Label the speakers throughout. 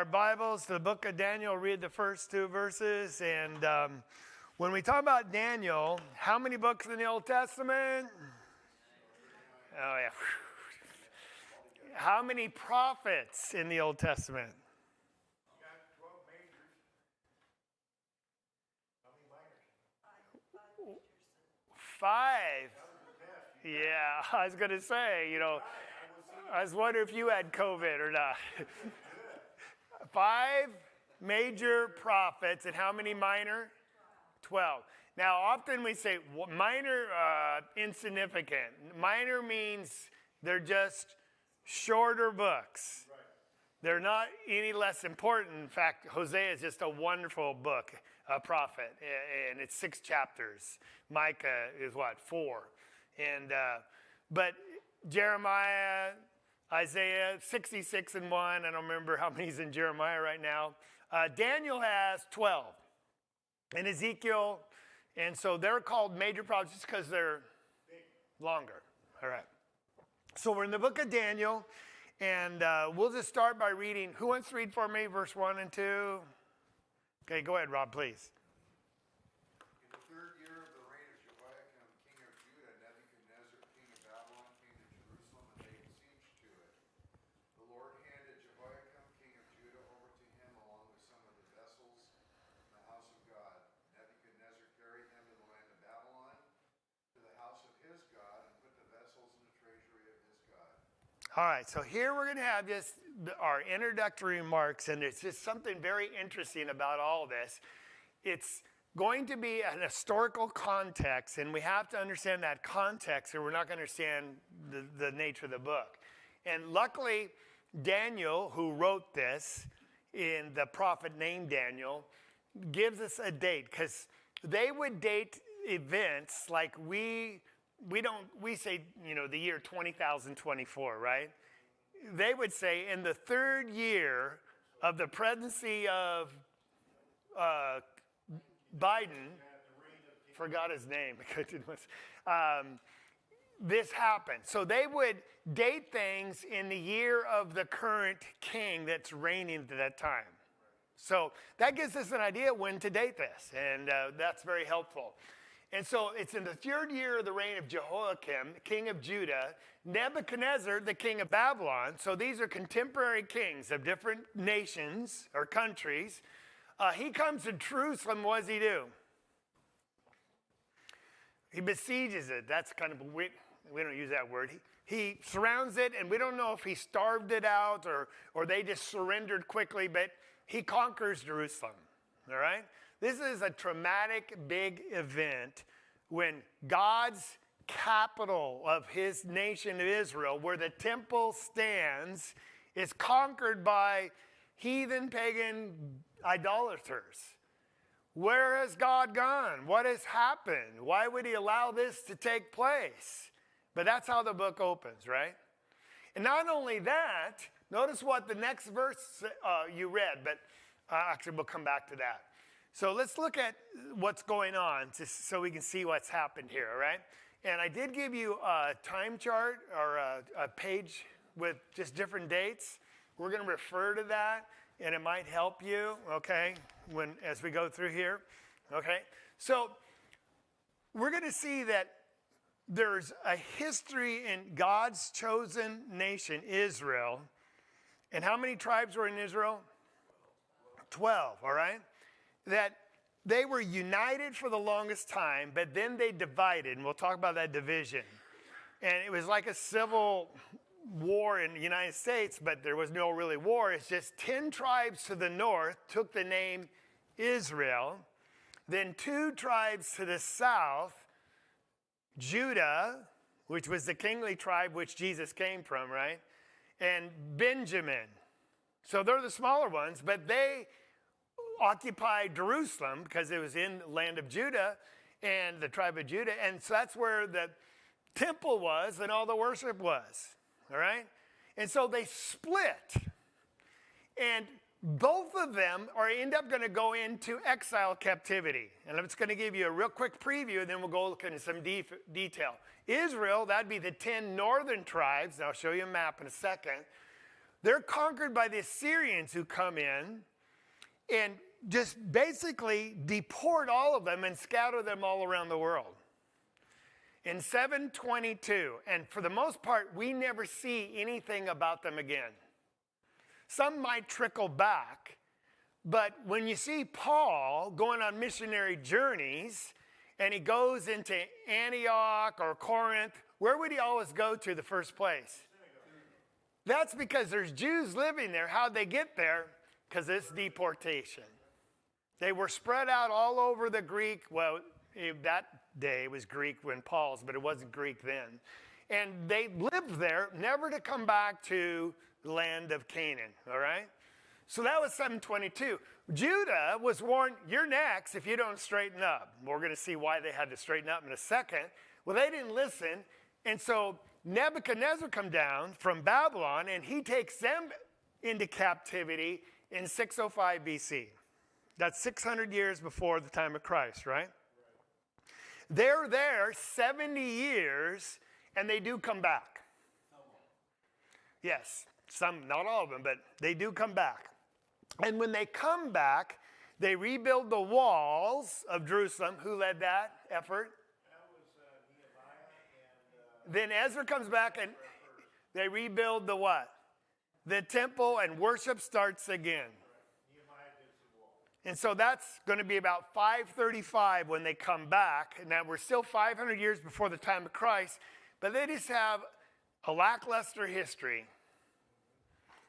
Speaker 1: our Bibles to the book of Daniel, read the first two verses. And when we talk about Daniel, how many books in the Old Testament? Oh, yeah. How many prophets in the Old Testament?
Speaker 2: You got 12 majors. How many minors?
Speaker 1: Five. Yeah, I was going to say, I was wondering if you had COVID or not. 5 major prophets, and how many minor? 12. Now, often we say minor, insignificant. Minor means they're just shorter books.
Speaker 2: Right.
Speaker 1: They're not any less important. In fact, Hosea is just a wonderful book, a prophet, and it's 6 chapters. Micah is 4? And but Jeremiah, Isaiah, 66 and 1. I don't remember how many's in Jeremiah right now. Daniel has 12. And Ezekiel, and so they're called major prophets just because they're longer. All right. So we're in the book of Daniel, and we'll just start by reading. Who wants to read for me verse 1 and 2? Okay, go ahead, Rob, please.
Speaker 3: In the 3rd year of the reign of Jehoiakim, king of Judah, Nebuchadnezzar, king of Babylon, came to Jerusalem and laid siege to it. The Lord handed Jehoiakim, king of Judah, over to him along with some of the vessels in the house of God. Nebuchadnezzar carried them to the land of Babylon, to the house of his God, and put the vessels in the treasury of his God.
Speaker 1: All right, so here we're going to have our introductory remarks, and it's just something very interesting about all this. It's going to be an historical context, and we have to understand that context, or we're not going to understand the nature of the book. And luckily, Daniel, who wrote this, in the prophet named Daniel, gives us a date, because they would date events like we say, the year 20,024, right? They would say in the 3rd year of the presidency of Biden, forgot his name, this happened. So they would date things in the year of the current king that's reigning at that time. So that gives us an idea when to date this, and that's very helpful. And so it's in the 3rd year of the reign of Jehoiakim, king of Judah, Nebuchadnezzar, the king of Babylon. So these are contemporary kings of different nations or countries. He comes to Jerusalem. What does he do? He besieges it. That's kind of, we don't use that word. He surrounds it, and we don't know if he starved it out or they just surrendered quickly, but he conquers Jerusalem. All right? This is a traumatic, big event when God's capital of his nation of Israel, where the temple stands, is conquered by heathen, pagan idolaters. Where has God gone? What has happened? Why would he allow this to take place? But that's how the book opens, right? And not only that, notice what the next verse you read, but actually we'll come back to that. So let's look at what's going on so we can see what's happened here, all right? And I did give you a time chart or a page with just different dates. We're going to refer to that, and it might help you, okay, as we go through here, okay? So we're going to see that there's a history in God's chosen nation, Israel. And how many tribes were in Israel? 12, all right? That they were united for the longest time, but then they divided, and we'll talk about that division. And it was like a civil war in the United States, but there was no really war. It's just 10 tribes to the north took the name Israel. Then 2 tribes to the south, Judah, which was the kingly tribe which Jesus came from, right? And Benjamin. So they're the smaller ones, but they occupied Jerusalem because it was in the land of Judah and the tribe of Judah. And so that's where the temple was and all the worship was. All right? And so they split. And both of them end up going to go into exile captivity. And I'm just going to give you a real quick preview, and then we'll go look into some detail. Israel, that'd be the 10 northern tribes. And I'll show you a map in a second. they're conquered by the Assyrians who come in and just basically deport all of them and scatter them all around the world. In 722, and for the most part, we never see anything about them again. Some might trickle back, but when you see Paul going on missionary journeys, and he goes into Antioch or Corinth, where would he always go to the first place? That's because there's Jews living there. How'd they get there? Because it's deportation. They were spread out all over the Greek, well, that day it was Greek when Paul's, but it wasn't Greek then. And they lived there, never to come back to the land of Canaan, all right? So that was 722. Judah was warned, you're next if you don't straighten up. We're going to see why they had to straighten up in a second. Well, they didn't listen, and so Nebuchadnezzar come down from Babylon, and he takes them into captivity in 605 BC. That's 600 years before the time of Christ, right? They're there 70 years, and they do come back. Yes, some, not all of them, but they do come back. And when they come back, they rebuild the walls of Jerusalem. Who led that effort?
Speaker 2: That was Nehemiah and...
Speaker 1: Then Ezra comes back, and they rebuild the what? The temple, and worship starts again. And so that's going to be about 535 when they come back. Now, we're still 500 years before the time of Christ, but they just have a lackluster history.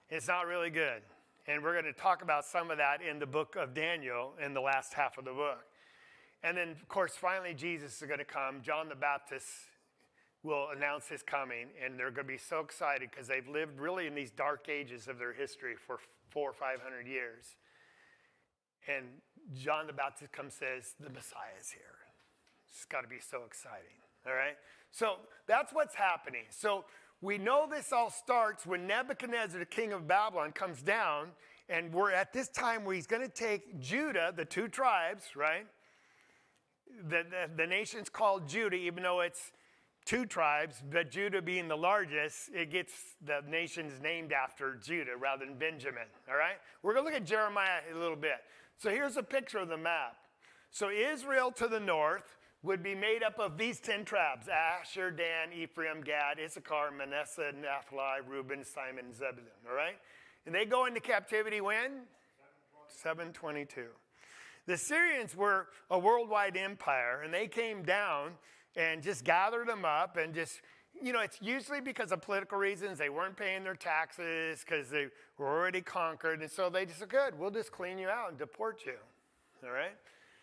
Speaker 1: It's not really good. And we're going to talk about some of that in the book of Daniel in the last half of the book. And then, of course, finally Jesus is going to come. John the Baptist will announce his coming, and they're going to be so excited because they've lived really in these dark ages of their history for 400 or 500 years. And John the Baptist comes and says, the Messiah is here. It's got to be so exciting, all right? So that's what's happening. So we know this all starts when Nebuchadnezzar, the king of Babylon, comes down, and we're at this time where he's going to take Judah, the two tribes, right? The nation's called Judah, even though it's two tribes, but Judah being the largest, it gets the nation's named after Judah rather than Benjamin, all right? We're going to look at Jeremiah a little bit. So here's a picture of the map. So Israel to the north would be made up of these 10 tribes: Asher, Dan, Ephraim, Gad, Issachar, Manasseh, Naphtali, Reuben, Simon, Zebulun, all right? And they go into captivity when? 722. The Syrians were a worldwide empire, and they came down and just gathered them up and just, you know, it's usually because of political reasons. They weren't paying their taxes because they were already conquered. And so they just said, good, we'll just clean you out and deport you. All right?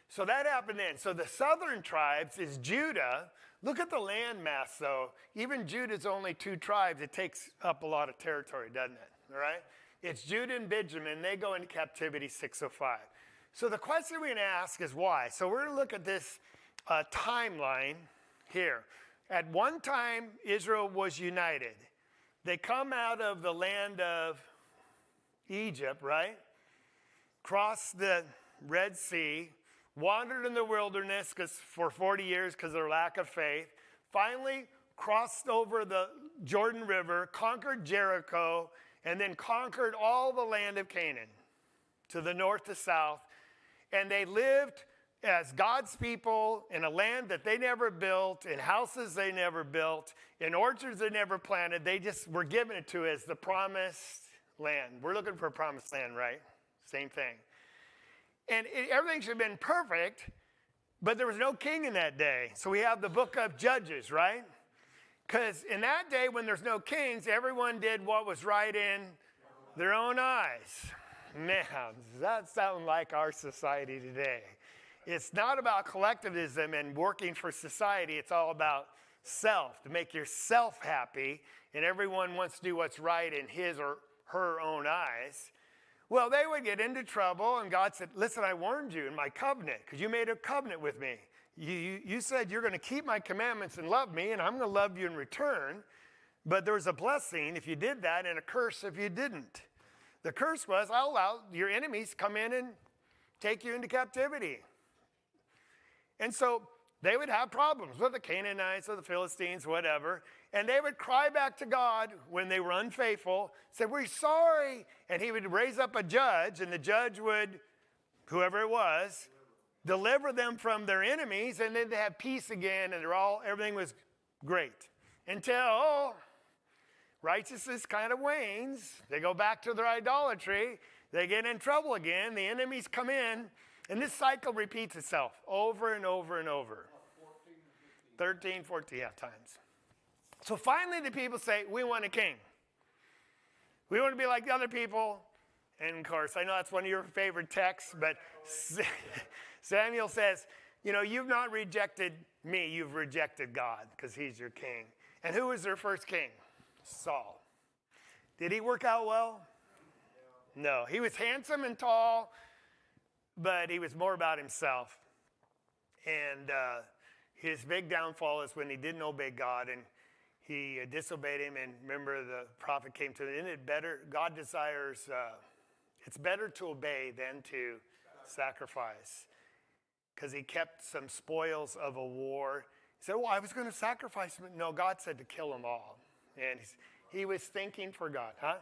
Speaker 1: So that happened then. So the southern tribes is Judah. Look at the land mass, though. Even Judah's only two tribes. It takes up a lot of territory, doesn't it? All right? It's Judah and Benjamin. They go into captivity 605. So the question we're going to ask is why. So we're going to look at this timeline here. At one time, Israel was united. They come out of the land of Egypt, right? Crossed the Red Sea, wandered in the wilderness for 40 years because of their lack of faith. Finally, crossed over the Jordan River, conquered Jericho, and then conquered all the land of Canaan to the north to south. And they lived as God's people in a land that they never built, in houses they never built, in orchards they never planted. They just were given it to as the promised land. We're looking for a promised land, right? Same thing. And everything should have been perfect, but there was no king in that day. So we have the book of Judges, right? Because in that day when there's no kings, everyone did what was right in their own eyes. Man, does that sound like our society today? It's not about collectivism and working for society. It's all about self, to make yourself happy, and everyone wants to do what's right in his or her own eyes. Well, they would get into trouble, and God said, listen, I warned you in my covenant, because you made a covenant with me. You said you're going to keep my commandments and love me, and I'm going to love you in return. But there was a blessing if you did that and a curse if you didn't. The curse was, I'll allow your enemies come in and take you into captivity. And so they would have problems with the Canaanites or the Philistines, whatever. And they would cry back to God when they were unfaithful, said, we're sorry. And he would raise up a judge, and the judge would, whoever it was, deliver them from their enemies, and then they have peace again, and everything was great. Until righteousness kind of wanes. They go back to their idolatry. They get in trouble again. The enemies come in. And this cycle repeats itself over and over and over. 13, 14 times. So finally the people say, we want a king. We want to be like the other people. And of course, I know that's one of your favorite texts, but Samuel says, you've not rejected me, you've rejected God because he's your king. And who was their first king? Saul. Did he work out well? No. He was handsome and tall, but he was more about himself. And his big downfall is when he didn't obey God and he disobeyed him. And remember, the prophet came to him. Isn't it better? God desires, it's better to obey than to sacrifice. Because he kept some spoils of a war. He said, I was going to sacrifice them. No, God said to kill them all. And he was thinking for God, huh?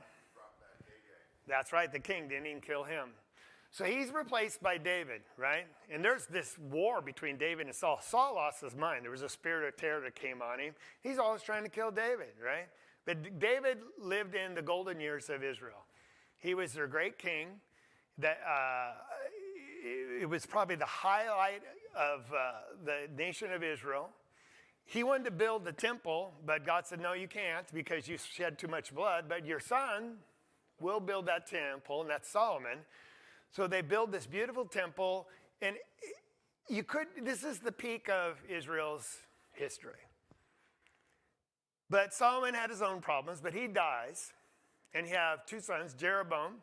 Speaker 1: That's right, the king didn't even kill him. So he's replaced by David, right? And there's this war between David and Saul. Saul lost his mind. There was a spirit of terror that came on him. He's always trying to kill David, right? But David lived in the golden years of Israel. He was their great king. It was probably the highlight of the nation of Israel. He wanted to build the temple, but God said, no, you can't because you shed too much blood. But your son will build that temple, and that's Solomon. So they build this beautiful temple, and this is the peak of Israel's history. But Solomon had his own problems, but he dies, and you have two sons, Jeroboam,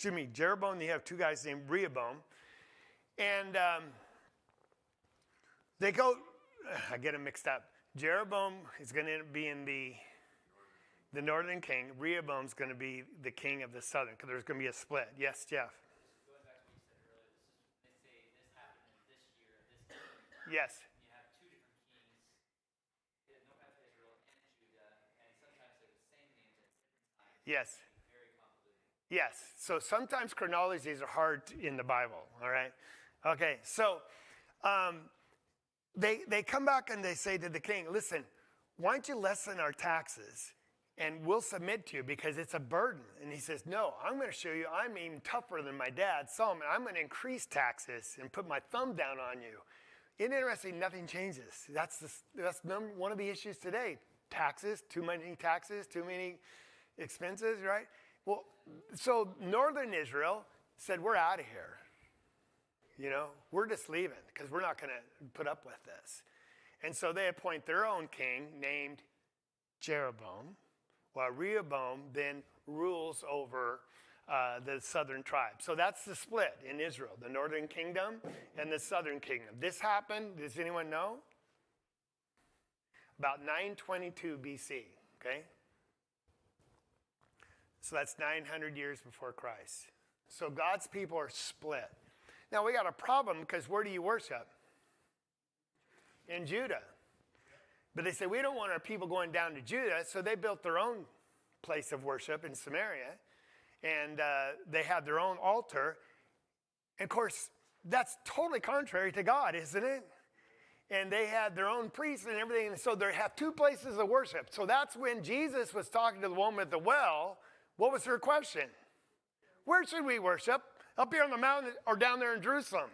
Speaker 1: you have two guys named Rehoboam, and they go, I get them mixed up. Jeroboam is going to be in the northern king. Rehoboam's going to be the king of the southern, because there's going to be a split. Yes, Jeff?
Speaker 4: Going back to what you said earlier, they say this happened in this year, this time.
Speaker 1: Yes.
Speaker 4: You have two different kings, north of Israel and Judah, and sometimes they're the same names at different times.
Speaker 1: Yes.
Speaker 4: Very convoluted.
Speaker 1: Yes. So sometimes chronologies are hard in the Bible, all right? Okay, so they come back and they say to the king, listen, why don't you lessen our taxes and we'll submit to you because it's a burden. And he says, no, I'm going to show you I'm even tougher than my dad, Solomon. I'm going to increase taxes and put my thumb down on you. Isn't it interesting? Nothing changes. That's one of the issues today. Taxes, too many expenses, right? Well, so northern Israel said, we're out of here. We're just leaving because we're not going to put up with this. And so they appoint their own king named Jeroboam, while Rehoboam then rules over the southern tribe. So that's the split in Israel, the northern kingdom and the southern kingdom. This happened, does anyone know? About 922 BC, okay? So that's 900 years before Christ. So God's people are split. Now we got a problem because where do you worship? In Judah. But they said, we don't want our people going down to Judah, so they built their own place of worship in Samaria, and they had their own altar. And of course, that's totally contrary to God, isn't it? And they had their own priests and everything, and so they have two places of worship. So that's when Jesus was talking to the woman at the well. What was her question? Where should we worship? Up here on the mountain or down there in Jerusalem?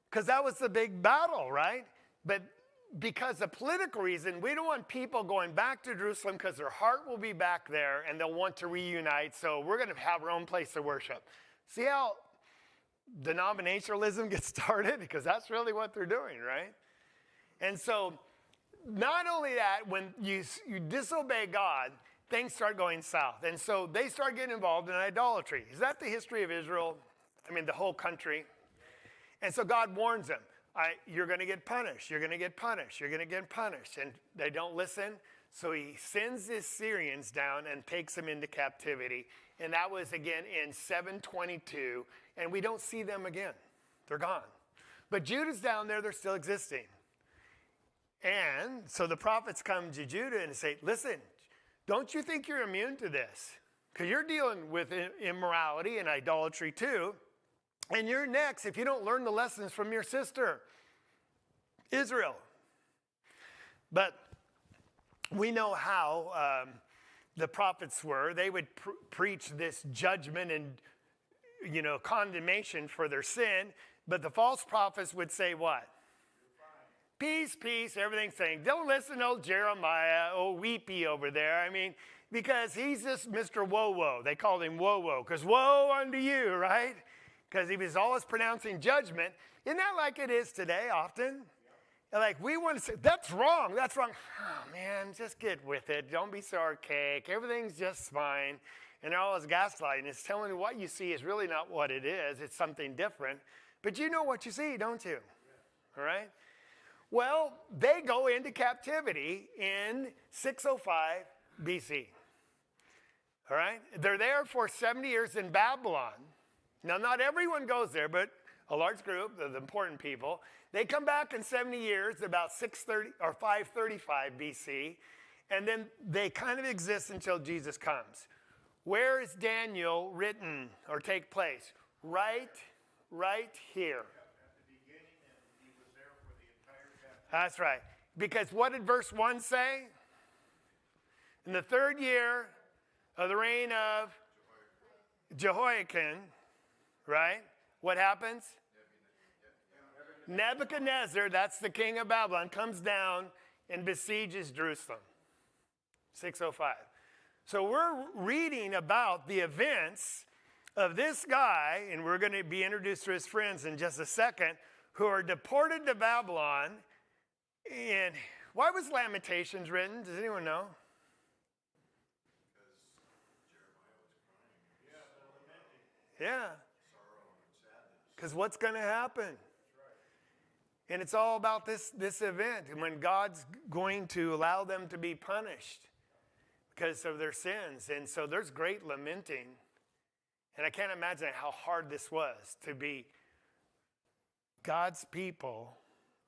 Speaker 1: Because that was the big battle, right? But because of political reason, we don't want people going back to Jerusalem because their heart will be back there and they'll want to reunite. So we're going to have our own place of worship. See how denominationalism gets started? Because that's really what they're doing, right? And so not only that, when you disobey God, things start going south. And so they start getting involved in idolatry. Is that the history of Israel? I mean, the whole country. And so God warns them. You're going to get punished. You're going to get punished. You're going to get punished. And they don't listen. So he sends the Syrians down and takes them into captivity. And that was again in 722. And we don't see them again. They're gone. But Judah's down there. They're still existing. And so the prophets come to Judah and say, listen, don't you think you're immune to this? Because you're dealing with immorality and idolatry too. And you're next if you don't learn the lessons from your sister, Israel. But we know how the prophets were. They would preach this judgment and, condemnation for their sin. But the false prophets would say what? Peace, peace, everything's saying. Don't listen to old Jeremiah, old Weepy over there. I mean, because he's just Mr. Woe-Woe. They called him Woe-Woe, because woe unto you, right? Because he was always pronouncing judgment. Isn't that like it is today often? Like we want to say, that's wrong, that's wrong. Oh, man, just get with it. Don't be so archaic. Everything's just fine. And they're always gaslighting. It's telling you what you see is really not what it is. It's something different. But you know what you see, don't you? All right? Well, they go into captivity in 605 BC. All right? They're there for 70 years in Babylon. Now, not everyone goes there, but a large group of important people. They come back in 70 years, about 630 or 535 BC, and then they kind of exist until Jesus comes. Where is Daniel written or take place? Right here. That's right. Because what did verse 1 say? In the 3rd year of the reign of Jehoiakim, right? What happens? Nebuchadnezzar, that's the king of Babylon, comes down and besieges Jerusalem. 605. So we're reading about the events of this guy, and we're going to be introduced to his friends in just a second, who are deported to Babylon. And why was Lamentations written? Does anyone know? Yeah. Because what's going to happen? And it's all about this event, and when God's going to allow them to be punished because of their sins. And so there's great lamenting. And I can't imagine how hard this was to be God's people,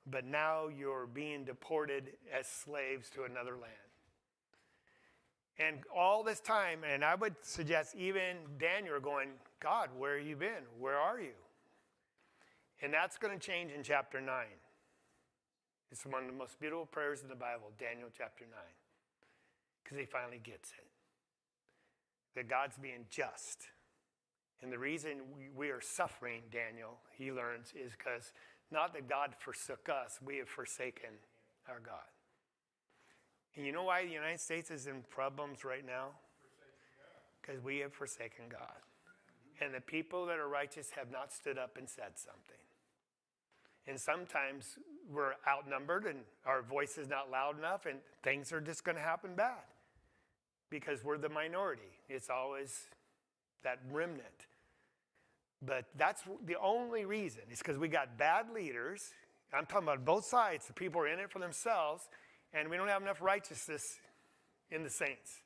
Speaker 1: but now you're being deported as slaves to another land. And all this time, and I would suggest even Daniel going, God, where have you been? Where are you? And that's going to change in chapter 9. It's one of the most beautiful prayers in the Bible, Daniel chapter 9. Because he finally gets it. That God's being just. And the reason we are suffering, Daniel, he learns, is because not that God forsook us, we have forsaken our God. And you know why the United States is in problems right now? Because we have forsaken God. And the people that are righteous have not stood up and said something. And sometimes we're outnumbered and our voice is not loud enough and things are just going to happen bad. Because we're the minority. It's always that remnant. But that's the only reason. It's because we got bad leaders. I'm talking about both sides. The people are in it for themselves. And we don't have enough righteousness in the saints.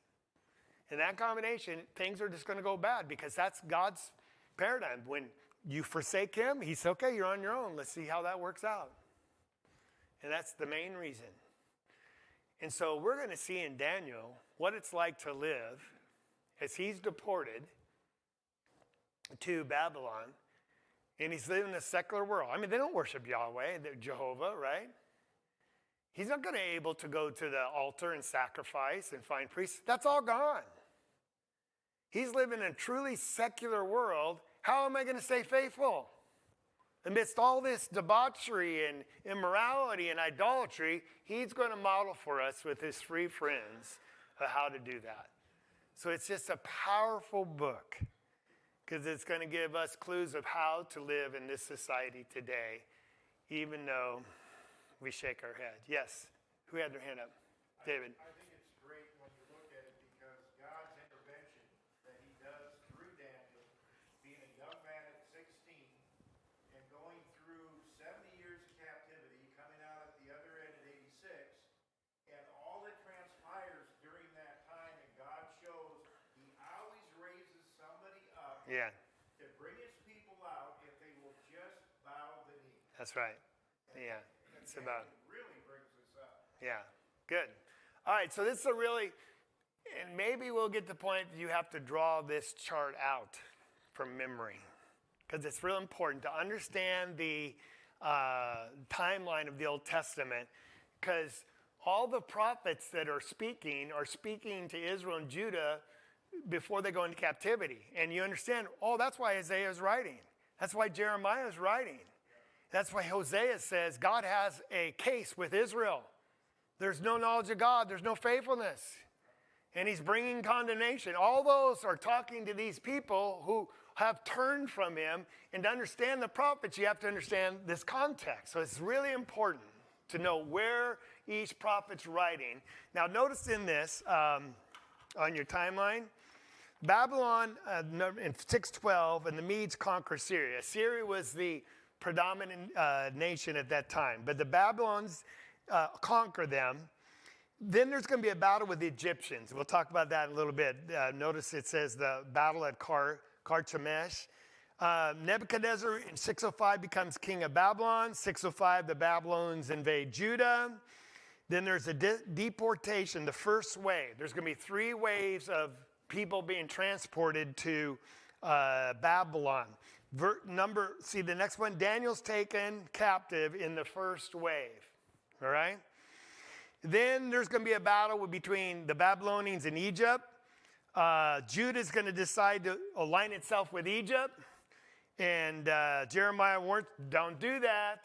Speaker 1: In that combination, things are just going to go bad because that's God's paradigm. When you forsake him, he says, okay, you're on your own. Let's see how that works out. And that's the main reason. And so we're going to see in Daniel what it's like to live as he's deported to Babylon. And he's living in a secular world. I mean, they don't worship Yahweh, they're Jehovah, right? He's not going to be able to go to the altar and sacrifice and find priests. That's all gone. He's living in a truly secular world. How am I going to stay faithful? Amidst all this debauchery and immorality and idolatry, he's going to model for us with his three friends how to do that. So it's just a powerful book because it's going to give us clues of how to live in this society today, even though we shake our head. Yes. Who had their hand up? David.
Speaker 2: I think it's great when you look at it because God's intervention that he does through Daniel, being a young man at 16 and going through 70 years of captivity, coming out at the other end at 86, and all that transpires during that time, and God shows he always raises somebody up to bring his people out if they will just bow the knee.
Speaker 1: That's right. Yeah. It's about
Speaker 2: really brings us up.
Speaker 1: Yeah, good. All right, so this is a really, and maybe we'll get to the point that you have to draw this chart out from memory, because it's real important to understand the timeline of the Old Testament, because all the prophets that are speaking to Israel and Judah before they go into captivity. And you understand, oh, that's why Isaiah is writing. That's why Jeremiah is writing. That's why Hosea says God has a case with Israel. There's no knowledge of God. There's no faithfulness. And he's bringing condemnation. All those are talking to these people who have turned from him. And to understand the prophets, you have to understand this context. So it's really important to know where each prophet's writing. Now notice in this, on your timeline, Babylon in 612, and the Medes conquer Syria. Syria was the predominant nation at that time. But the Babylons conquer them. Then there's going to be a battle with the Egyptians. We'll talk about that in a little bit. Notice it says the battle at Carchemish. Nebuchadnezzar in 605 becomes king of Babylon. 605, the Babylons invade Judah. Then there's a deportation, the first wave. There's going to be 3 waves of people being transported to Babylon. See the next one, Daniel's taken captive in the first wave. All right? Then there's going to be a battle between the Babylonians and Egypt. Judah's going to decide to align itself with Egypt. And Jeremiah warns, don't do that.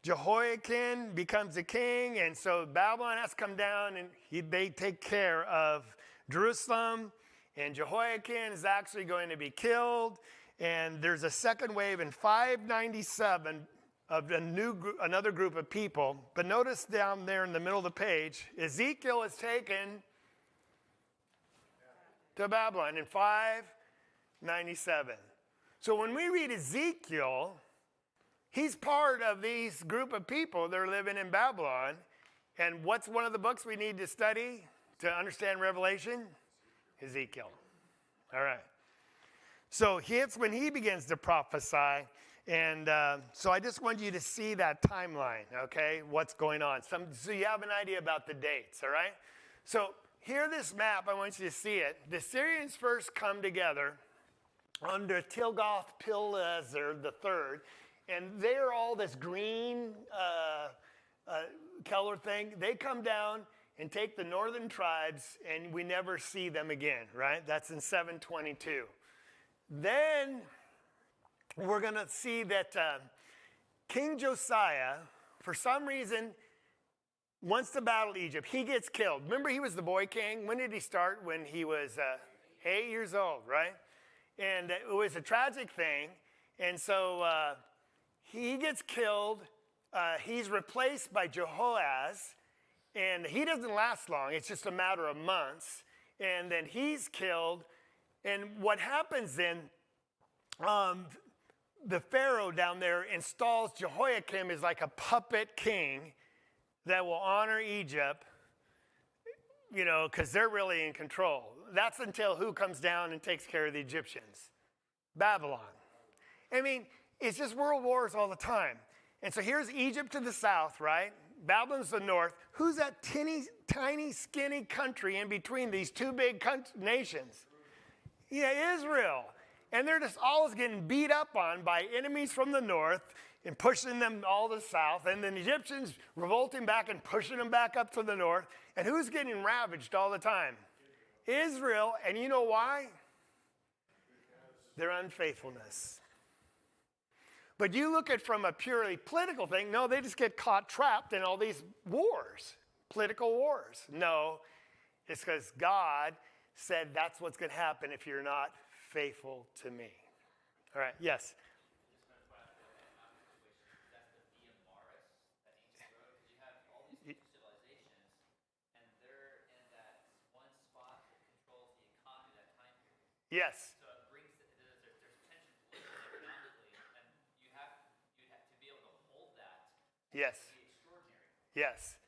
Speaker 1: Jehoiakim becomes the king, and so Babylon has to come down, and they take care of Jerusalem. And Jehoiakim is actually going to be killed. And there's a second wave in 597 of another group of people. But notice down there in the middle of the page, Ezekiel is taken to Babylon in 597. So when we read Ezekiel, he's part of these group of people that are living in Babylon. And what's one of the books we need to study to understand Revelation? Ezekiel. All right. So it's when he begins to prophesy. And so I just want you to see that timeline, okay, what's going on. So you have an idea about the dates, all right? So here, this map, I want you to see it. The Syrians first come together under Tilgath-Pileser III, and they're all this green color thing. They come down and take the northern tribes, and we never see them again, right? That's in 722. Then we're going to see that King Josiah, for some reason, wants to battle Egypt. He gets killed. Remember, he was the boy king. When did he start? When he was 8 years old, right? And it was a tragic thing. And so he gets killed. He's replaced by Jehoaz. And he doesn't last long. It's just a matter of months. And then he's killed. And what happens then, the Pharaoh down there installs Jehoiakim as like a puppet king that will honor Egypt, you know, because they're really in control. That's until who comes down and takes care of the Egyptians? Babylon. I mean, it's just world wars all the time. And so here's Egypt to the south, right? Babylon's the north. Who's that tiny, skinny country in between these two big nations? Yeah, Israel. And they're just always getting beat up on by enemies from the north and pushing them all to the south. And then the Egyptians revolting back and pushing them back up to the north. And who's getting ravaged all the time? Israel. And you know why? Their unfaithfulness. But you look at from a purely political thing, no, they just get caught trapped in all these wars, political wars. No, it's because God said that's what's going to happen if you're not faithful to me. All right, yes? Yes.
Speaker 4: So it brings there's tension politically, economically, and you'd have to be able to hold that.
Speaker 1: Yes.
Speaker 4: To be extraordinary.
Speaker 1: Yes.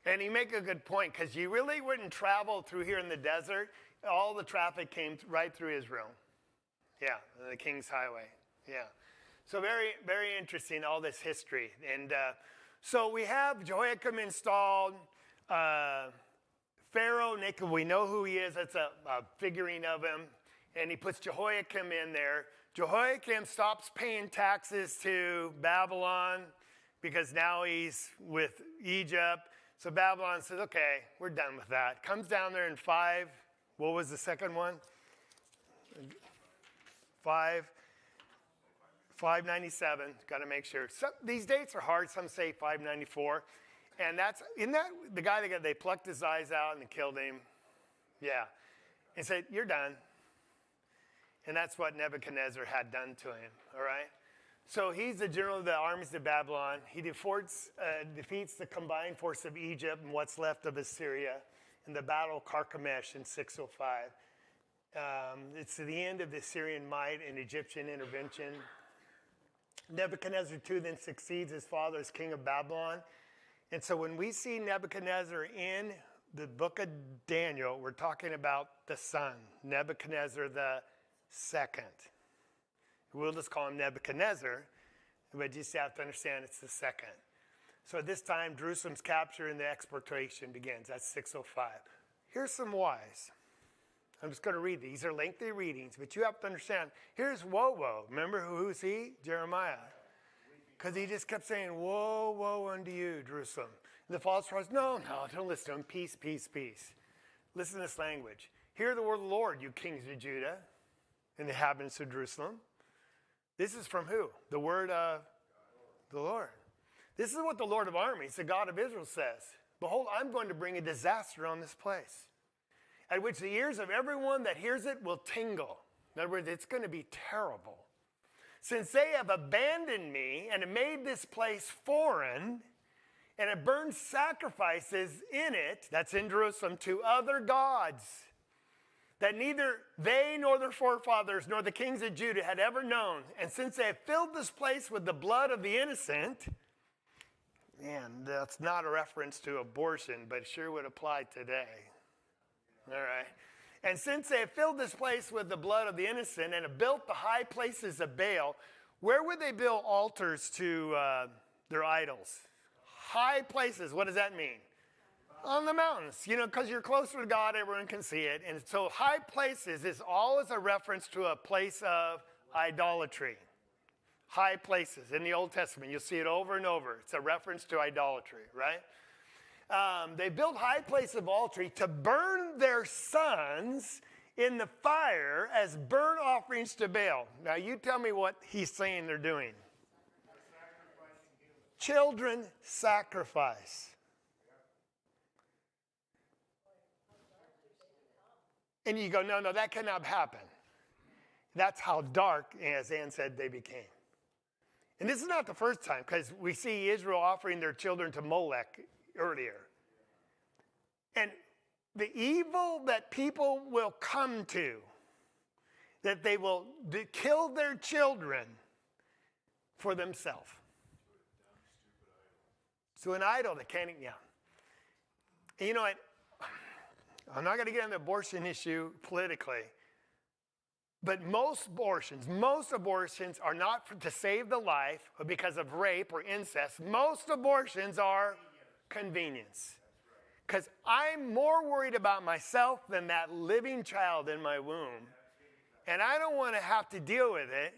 Speaker 1: And you make a good point, because you really wouldn't travel through here in the desert. All the traffic came right through Israel. Yeah, the King's Highway. Yeah. So very, very interesting, all this history. And so we have Jehoiakim installed. Pharaoh, Nick, we know who he is. That's a figurine of him. And he puts Jehoiakim in there. Jehoiakim stops paying taxes to Babylon because now he's with Egypt. So Babylon says, okay, we're done with that. Comes down there in 597. Got to make sure. These dates are hard. Some say 594. And isn't that the guy they plucked his eyes out and killed him? Yeah. And said, you're done. And that's what Nebuchadnezzar had done to him, all right? So he's the general of the armies of Babylon. He defeats the combined force of Egypt and what's left of Assyria in the Battle of Carchemish in 605. It's the end of the Assyrian might and Egyptian intervention. Nebuchadnezzar II then succeeds his father as king of Babylon. And so when we see Nebuchadnezzar in the book of Daniel, we're talking about the son, Nebuchadnezzar the second. We'll just call him Nebuchadnezzar, but you just have to understand it's the second. So at this time, Jerusalem's capture and the exportation begins. That's 605. Here's some whys. I'm just going to read these. These are lengthy readings, but you have to understand. Here's woe. Remember who's he? Jeremiah. Because he just kept saying, woe unto you, Jerusalem. And the false prophets, no, don't listen to him. Peace, peace, peace. Listen to this language. Hear the word of the Lord, you kings of Judah and the inhabitants of Jerusalem. This is from who? The word of the Lord. This is what the Lord of armies, the God of Israel, says. Behold, I'm going to bring a disaster on this place, at which the ears of everyone that hears it will tingle. In other words, it's going to be terrible. Since they have abandoned me and have made this place foreign and have burned sacrifices in it, that's in Jerusalem, to other gods, that neither they nor their forefathers nor the kings of Judah had ever known. And since they have filled this place with the blood of the innocent, man, that's not a reference to abortion, but it sure would apply today. All right. And since they have filled this place with the blood of the innocent and have built the high places of Baal, where would they build altars to their idols? High places, what does that mean? On the mountains, because you're closer to God, everyone can see it. And so high places is always a reference to a place of idolatry. High places in the Old Testament, you'll see it over and over. It's a reference to idolatry, right? They built high places of idolatry to burn their sons in the fire as burnt offerings to Baal. Now you tell me what he's saying they're doing. Children sacrifice. And you go, no, that cannot happen. That's how dark, as Ann said, they became. And this is not the first time, because we see Israel offering their children to Molech earlier. And the evil that people will come to, that they will kill their children for themselves. So an idol that can't, yeah. And you know what? I'm not going to get on the abortion issue politically, but most abortions are not to save the life or because of rape or incest. Most abortions are convenience. Because I'm more worried about myself than that living child in my womb. And I don't want to have to deal with it.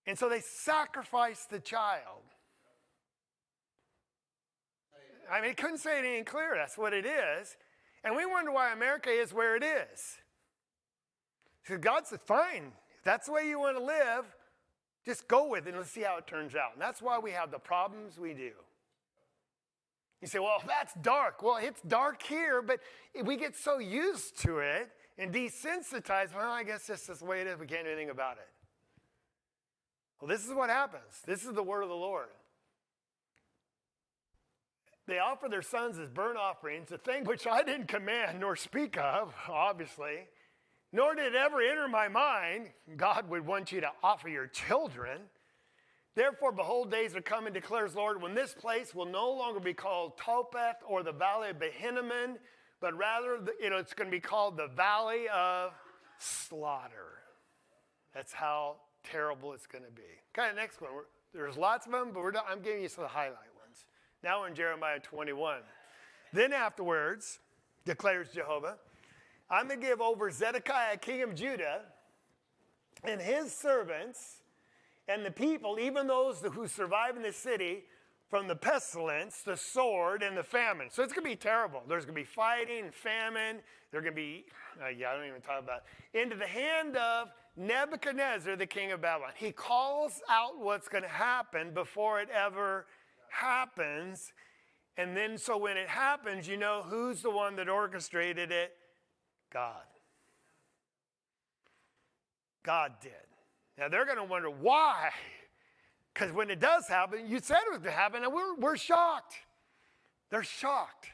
Speaker 1: And so they sacrifice the child. I mean, it couldn't say it any clearer. That's what it is. And we wonder why America is where it is. So God said, fine, if that's the way you want to live, just go with it and let's see how it turns out. And that's why we have the problems we do. You say, well, that's dark. Well, it's dark here, but we get so used to it and desensitized. Well, I guess this is the way it is. We can't do anything about it. Well, this is what happens. This is the word of the Lord. They offer their sons as burnt offerings, a thing which I didn't command nor speak of, obviously, nor did it ever enter my mind. God would want you to offer your children. Therefore, behold, days are coming, declares Lord, when this place will no longer be called Topeth or the valley of Behinnoman, but rather it's going to be called the valley of slaughter. That's how terrible it's going to be. Okay, next one. There's lots of them, but I'm giving you some highlight ones. Now we're in Jeremiah 21. Then afterwards, declares Jehovah, I'm going to give over Zedekiah, king of Judah, and his servants and the people, even those who survive in the city, from the pestilence, the sword, and the famine. So it's going to be terrible. There's going to be fighting, famine. There's going to be, I don't even talk about it. Into the hand of Nebuchadnezzar, the king of Babylon. He calls out what's going to happen before it ever happens. And then so when it happens, you know who's the one that orchestrated it? God. God did. Now they're going to wonder why. Because when it does happen, you said it was going to happen, and we're shocked. They're shocked.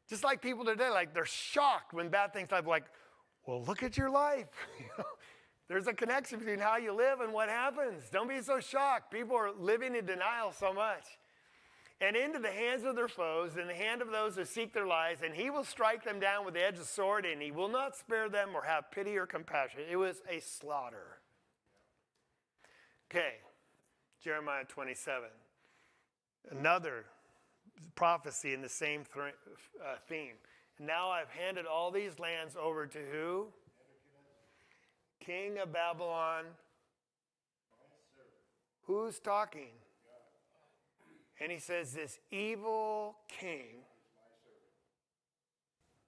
Speaker 1: Just like people today, like they're shocked when bad things happen. Like, well, look at your life. There's a connection between how you live and what happens. Don't be so shocked. People are living in denial so much. And into the hands of their foes, in the hand of those who seek their lives, and he will strike them down with the edge of the sword, and he will not spare them or have pity or compassion. It was a slaughter. Okay. Jeremiah 27, another prophecy in the same theme. Now I've handed all these lands over to who? King of Babylon. Who's talking? And he says, this evil king.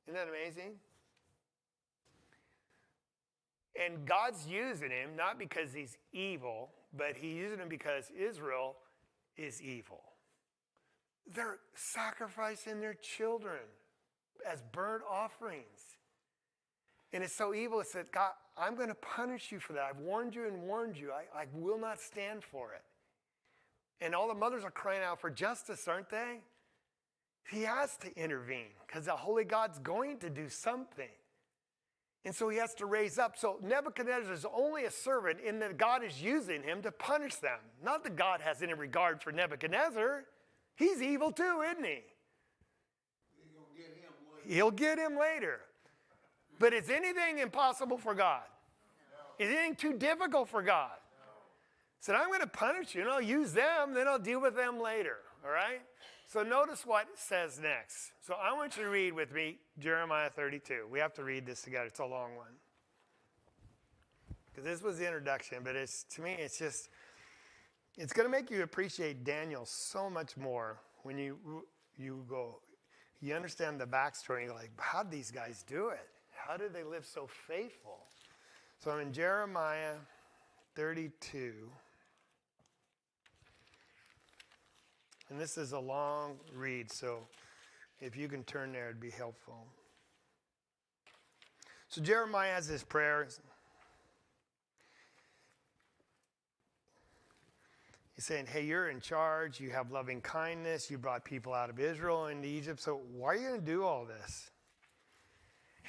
Speaker 1: Isn't that amazing? And God's using him not because he's evil, but he's using him because Israel is evil. They're sacrificing their children as burnt offerings. And it's so evil, it said, God, I'm going to punish you for that. I've warned you and warned you. I will not stand for it. And all the mothers are crying out for justice, aren't they? He has to intervene because the holy God's going to do something. And so he has to raise up. So Nebuchadnezzar is only a servant in that God is using him to punish them. Not that God has any regard for Nebuchadnezzar. He's evil too, isn't he? He'll get him later. But is anything impossible for God? No. Is anything too difficult for God? No. Said, I'm going to punish you and I'll use them, then I'll deal with them later. All right? So notice what it says next. So I want you to read with me Jeremiah 32. We have to read this together. It's a long one. Because this was the introduction, but to me, it's going to make you appreciate Daniel so much more when you understand the backstory. You're like, how'd these guys do it? How did they live so faithful? So I'm in Jeremiah 32. And this is a long read, so if you can turn there, it'd be helpful. So Jeremiah has this prayer. He's saying, hey, you're in charge. You have loving kindness. You brought people out of Israel into Egypt. So why are you going to do all this?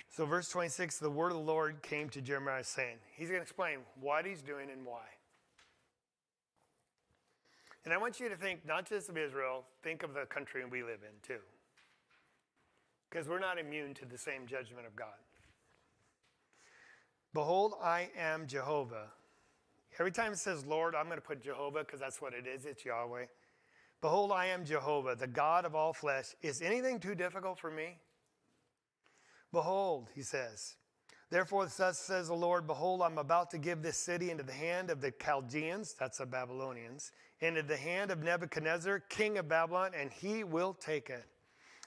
Speaker 1: So verse 26, the word of the Lord came to Jeremiah saying, he's going to explain what he's doing and why. And I want you to think not just of Israel, think of the country we live in too. Because we're not immune to the same judgment of God. Behold, I am Jehovah. Every time it says Lord, I'm going to put Jehovah because that's what it is. It's Yahweh. Behold, I am Jehovah, the God of all flesh. Is anything too difficult for me? Behold, he says. Therefore, thus says the Lord, behold, I'm about to give this city into the hand of the Chaldeans, that's the Babylonians, into the hand of Nebuchadnezzar, king of Babylon, and he will take it.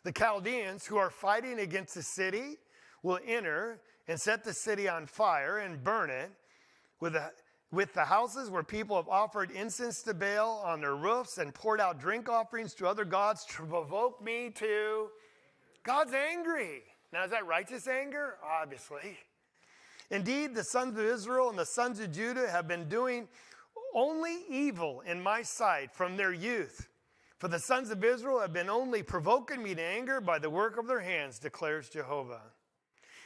Speaker 1: The Chaldeans who are fighting against the city will enter and set the city on fire and burn it with the houses where people have offered incense to Baal on their roofs and poured out drink offerings to other gods to provoke me to. God's angry. Now, is that righteous anger? Obviously. Indeed, the sons of Israel and the sons of Judah have been doing only evil in my sight from their youth. For the sons of Israel have been only provoking me to anger by the work of their hands, declares Jehovah.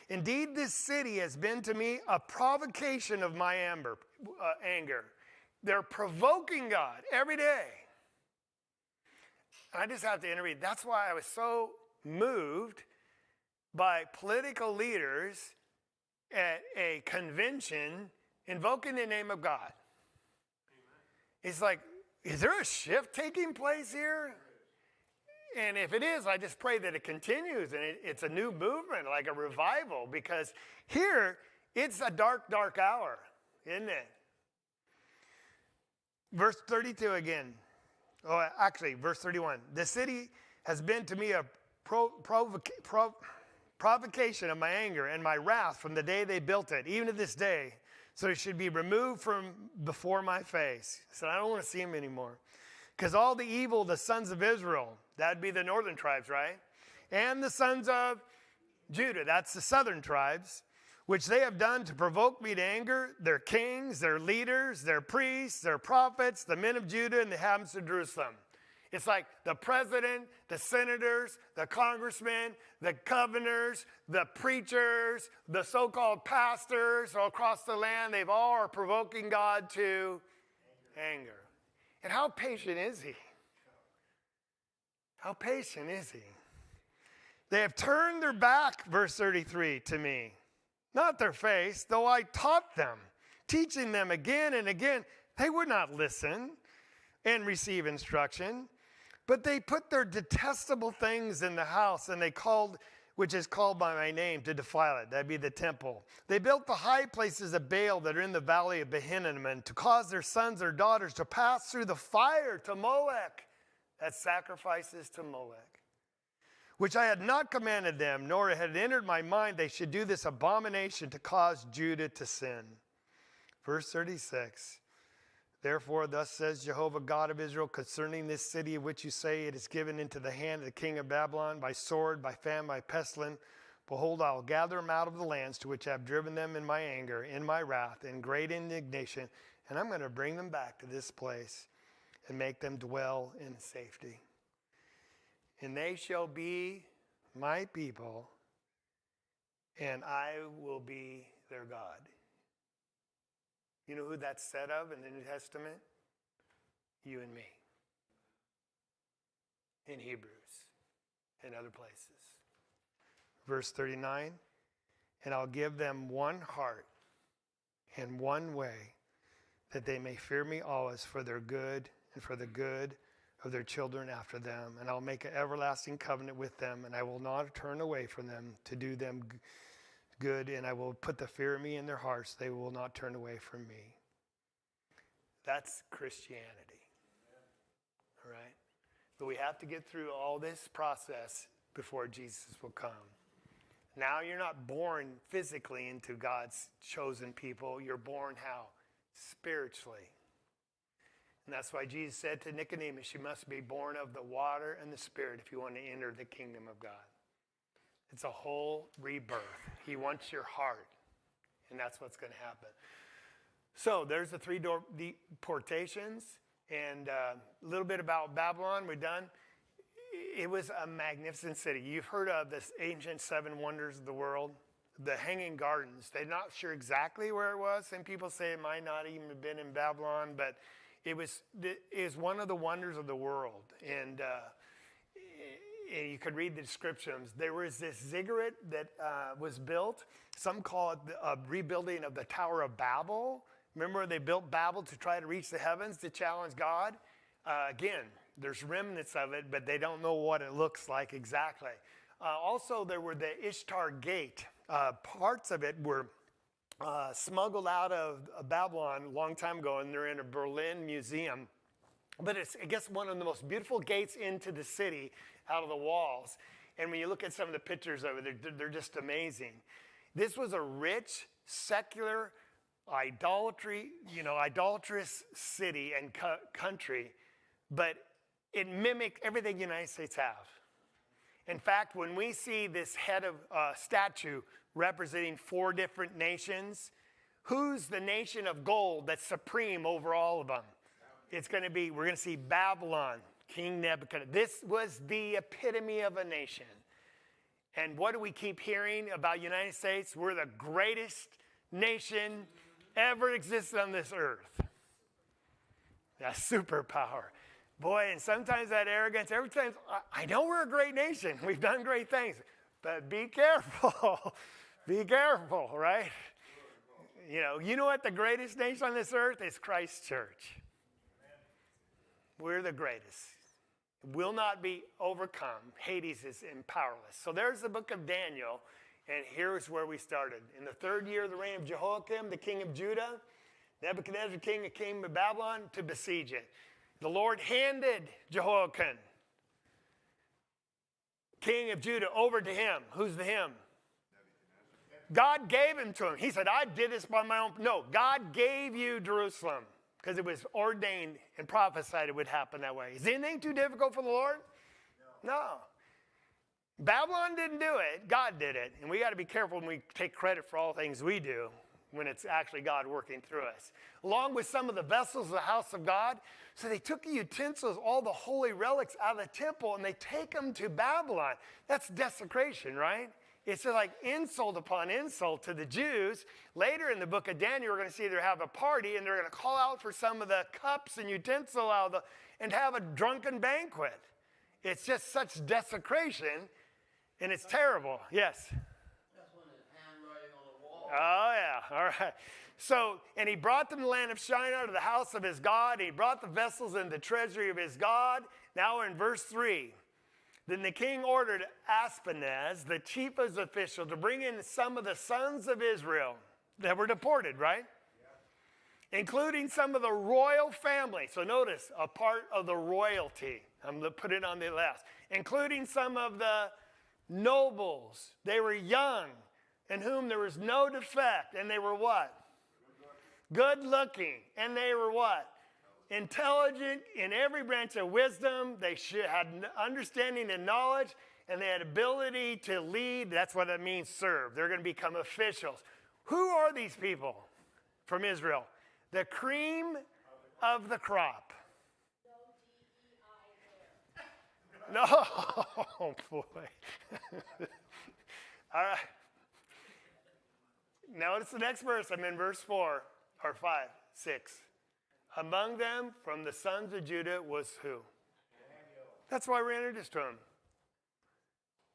Speaker 1: Indeed, this city has been to me a provocation of my anger. They're provoking God every day. I just have to intervene. That's why I was so moved by political leaders at a convention invoking the name of God. Amen. It's like, is there a shift taking place here? And if it is, I just pray that it continues and it's a new movement, like a revival, because here it's a dark, dark hour, isn't it? Verse 32 again. Oh, actually, verse 31. The city has been to me a provocation of my anger and my wrath from the day they built it, even to this day. So it should be removed from before my face. He said, I don't want to see him anymore. Because all the evil, the sons of Israel, that'd be the northern tribes, right? And the sons of Judah, that's the southern tribes, which they have done to provoke me to anger, their kings, their leaders, their priests, their prophets, the men of Judah, and the inhabitants of Jerusalem. It's like the president, the senators, the congressmen, the governors, the preachers, the so-called pastors all across the land, they've all are provoking God to anger. And how patient is he? How patient is he? They have turned their back, verse 33, to me. Not their face, though I taught them, teaching them again and again. They would not listen and receive instruction, but they put their detestable things in the house, and they called, which is called by my name, to defile it. That'd be the temple. They built the high places of Baal that are in the valley of Hinnom, to cause their sons or daughters to pass through the fire to Molech. That's sacrifices to Molech, which I had not commanded them, nor had entered my mind they should do this abomination to cause Judah to sin. Verse 36, therefore thus says Jehovah God of Israel concerning this city of which you say it is given into the hand of the king of Babylon by sword, by famine, by pestilence. Behold, I will gather them out of the lands to which I have driven them in my anger, in my wrath, in great indignation, and I'm going to bring them back to this place and make them dwell in safety. And they shall be my people, and I will be their God. You know who that's said of in the New Testament? You and me. In Hebrews and other places. Verse 39, and I'll give them one heart and one way, that they may fear me always for their good and for the good of their children after them. And I'll make an everlasting covenant with them, and I will not turn away from them to do them good, and I will put the fear of me in their hearts. They will not turn away from me. That's Christianity. All right? But we have to get through all this process before Jesus will come. Now you're not born physically into God's chosen people. You're born how? Spiritually. And that's why Jesus said to Nicodemus, you must be born of the water and the Spirit if you want to enter the kingdom of God. It's a whole rebirth. He wants your heart. And that's what's going to happen. So there's the three deportations. And a little bit about Babylon. We're done. It was a magnificent city. You've heard of this ancient seven wonders of the world. The Hanging Gardens. They're not sure exactly where it was. Some people say it might not even have been in Babylon. But it was one of the wonders of the world. And you could read the descriptions. There was this ziggurat that was built. Some call it a rebuilding of the Tower of Babel. Remember, they built Babel to try to reach the heavens to challenge God. Again, there's remnants of it, but they don't know what it looks like exactly. Also, there were the Ishtar Gate. Parts of it were smuggled out of Babylon a long time ago, and they're in a Berlin museum. But it's, I guess, one of the most beautiful gates into the city out of the walls. And when you look at some of the pictures of it, they're just amazing. This was a rich, secular, idolatrous city and country, but it mimicked everything the United States have. In fact, when we see this head of statue representing 4 different nations, who's the nation of gold that's supreme over all of them? It's going to be, we're going to see Babylon, King Nebuchadnezzar. This was the epitome of a nation. And what do we keep hearing about the United States? We're the greatest nation ever existed on this earth. That superpower. Boy, and sometimes that arrogance, every time, I know we're a great nation. We've done great things. But be careful. Be careful, right? You know what the greatest nation on this earth is? Christ Church. We're the greatest. will not be overcome. Hades is powerless. So there's the book of Daniel, and here's where we started. In the 3rd year of the reign of Jehoiakim, the king of Judah, Nebuchadnezzar, king of Babylon, to besiege it. The Lord handed Jehoiakim, king of Judah, over to him. Who's the him? God gave him to him. He said, I did this by my own. No, God gave you Jerusalem because it was ordained and prophesied it would happen that way. Is anything too difficult for the Lord? No. Babylon didn't do it. God did it. And we got to be careful when we take credit for all things we do when it's actually God working through us. Along with some of the vessels of the house of God. So they took the utensils, all the holy relics out of the temple, and they take them to Babylon. That's desecration, right? It's like insult upon insult to the Jews. Later in the book of Daniel, we're going to see they have a party, and they're going to call out for some of the cups and utensils and have a drunken banquet. It's just such desecration, and it's terrible. Yes?
Speaker 5: That's when it's handwriting on the wall.
Speaker 1: Oh, yeah. All right. So, and he brought them to the land of Shinar, to the house of his God. He brought the vessels in the treasury of his God. Now we're in verse 3. Then the king ordered Aspenaz, the chiefest official, to bring in some of the sons of Israel that were deported, right? Yeah. Including some of the royal family. So notice, a part of the royalty. I'm going to put it on the last. Including some of the nobles. They were young, in whom there was no defect. And they were what? Good looking. And they were what? Intelligent in every branch of wisdom. They had understanding and knowledge, and they had ability to lead. That's what it means, serve. They're going to become officials. Who are these people from Israel? The cream of the crop. No, oh boy. All right. Notice the next verse. I'm in verse 4 or 5, 6. Among them, from the sons of Judah, was who? That's why we introduced to him.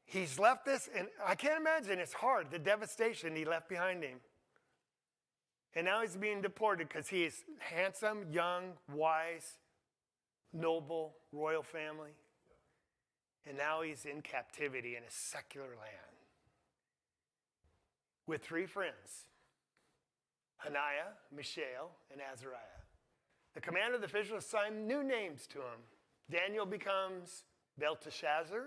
Speaker 1: He's left this, and I can't imagine, it's hard, the devastation he left behind him. And now he's being deported because he is handsome, young, wise, noble, royal family. And now he's in captivity in a secular land with 3 friends, Hananiah, Mishael, and Azariah. The commander of the officials assigned new names to him. Daniel becomes Belteshazzar,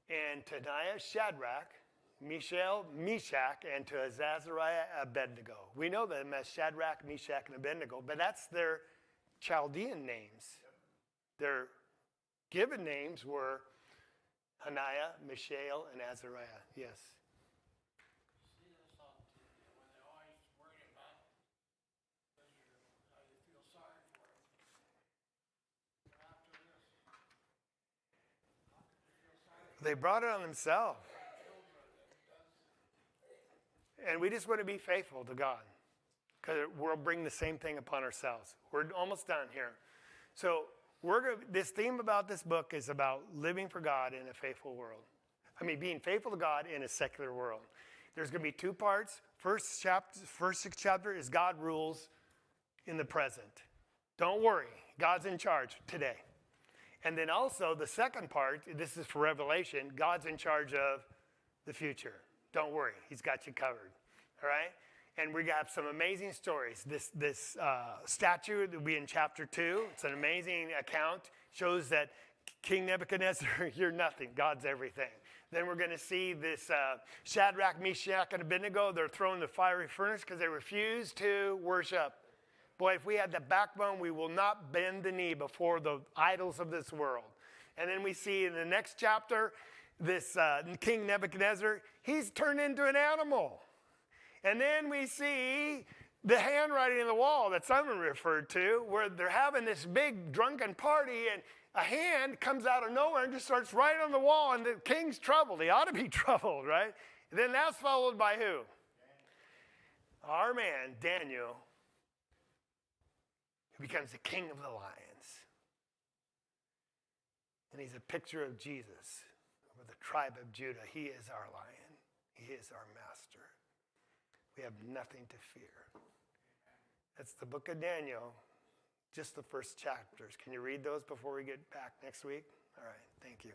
Speaker 1: and Hananiah, Shadrach, Mishael, Meshach, and to Azariah, Abednego. We know them as Shadrach, Meshach, and Abednego, but that's their Chaldean names. Their given names were Hananiah, Mishael, and Azariah. Yes.
Speaker 5: See this on TV when they're always worried about how they feel sorry for them. After this, how could you feel sorry for
Speaker 1: They brought it on themselves. And we just want to be faithful to God, because we'll bring the same thing upon ourselves. We're almost done here. So this theme about this book is about living for God in a faithful world. I mean, being faithful to God in a secular world. There's going to be 2 parts. First 6 chapter is God rules in the present. Don't worry. God's in charge today. And then also the second part, this is for Revelation, God's in charge of the future. Don't worry. He's got you covered. All right? And we got some amazing stories. This statue that will be in chapter 2. It's an amazing account. Shows that King Nebuchadnezzar, you're nothing. God's everything. Then we're going to see this Shadrach, Meshach, and Abednego. They're thrown in the fiery furnace because they refuse to worship. Boy, if we had the backbone, we will not bend the knee before the idols of this world. And then we see in the next chapter, this King Nebuchadnezzar, he's turned into an animal. And then we see the handwriting on the wall that someone referred to, where they're having this big drunken party, and a hand comes out of nowhere and just starts right on the wall, and the king's troubled. He ought to be troubled, right? And then that's followed by who? Our man, Daniel, who becomes the king of the lions. And he's a picture of Jesus, with the tribe of Judah. He is our lion. He is our master. We have nothing to fear. That's the book of Daniel, just the first chapters. Can you read those before we get back next week? All right, thank you.